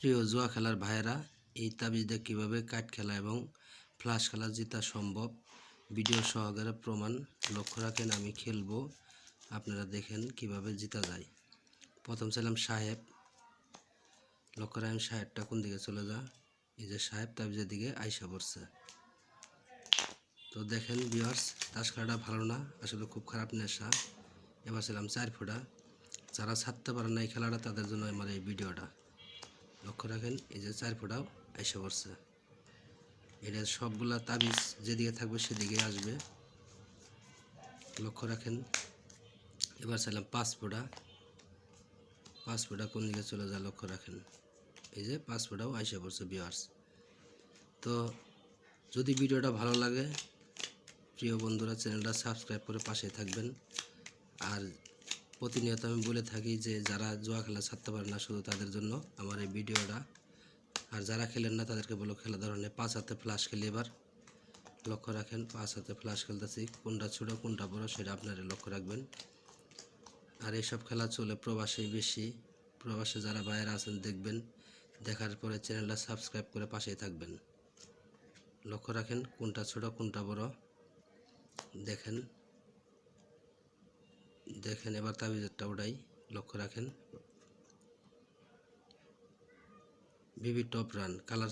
প্রিয় জুয়া খেলার ভাইয়েরা, এই তাবিজ দিয়ে কীভাবে কাঠ খেলা এবং ফ্লাশ খেলা জেতা সম্ভব ভিডিও সহকারে প্রমাণ লক্ষ্য রাখেন। আমি খেলবো, আপনারা দেখেন কিভাবে জেতা যায়। প্রথম ছিলাম সাহেব, লক্ষ্য রাখেন সাহেবটা কোন দিকে চলে যা, এই যে সাহেব তাবিজের দিকে আইসা পড়ছে। তো দেখেন ভিউয়ার্স, তাস খেলাটা ভালো না, আসলে খুব খারাপ নেশা। এবার ছিলাম 4 ফুটা, যারা ছাড়তে পারে না এই খেলাটা তাদের জন্য আমার এই ভিডিওটা। লক্ষ্য রাখেন এই যে 4 ফুটাও আইসা পড়ছে। এটা সবগুলা তাবিজ যেদিকে থাকবে সেদিকে আসবে, লক্ষ্য রাখেন। এবার চাইলাম 5 ফুটা, 5 ফুটা কোন দিকে চলে যায় লক্ষ্য রাখেন, এই যে 5 ফুটাও আইসা পড়ছে ভিউয়ার্স। তো যদি ভিডিওটা ভালো লাগে প্রিয় বন্ধুরা, চ্যানেলটা সাবস্ক্রাইব করে পাশে থাকবেন। আর প্রতিনিয়ত আমি বলে থাকি যে যারা জুয়া খেলা ছাড়তে পারে না শুধু তাদের জন্য আমার এই ভিডিওটা। আর যারা খেলেন না তাদেরকে বলো খেলা ধরনের 5 হাতে ফ্লাশ খেলি। এবার লক্ষ্য রাখেন 5 হাতে ফ্লাশ খেলতেছি, কোনটা ছোটো কোনটা বড় সেটা আপনারা লক্ষ্য রাখবেন। আর এইসব খেলা চলে প্রবাসে বেশি, প্রবাসে যারা বাইরে আছেন দেখবেন, দেখার পরে চ্যানেলটা সাবস্ক্রাইব করে পাশেই থাকবেন। লক্ষ্য রাখেন কোনটা ছোট কোনটা বড়, দেখেন দেখেন। এবার তাবিজেরটা উঠাই, লক্ষ্য রাখেন। বিবি টপ রান কালার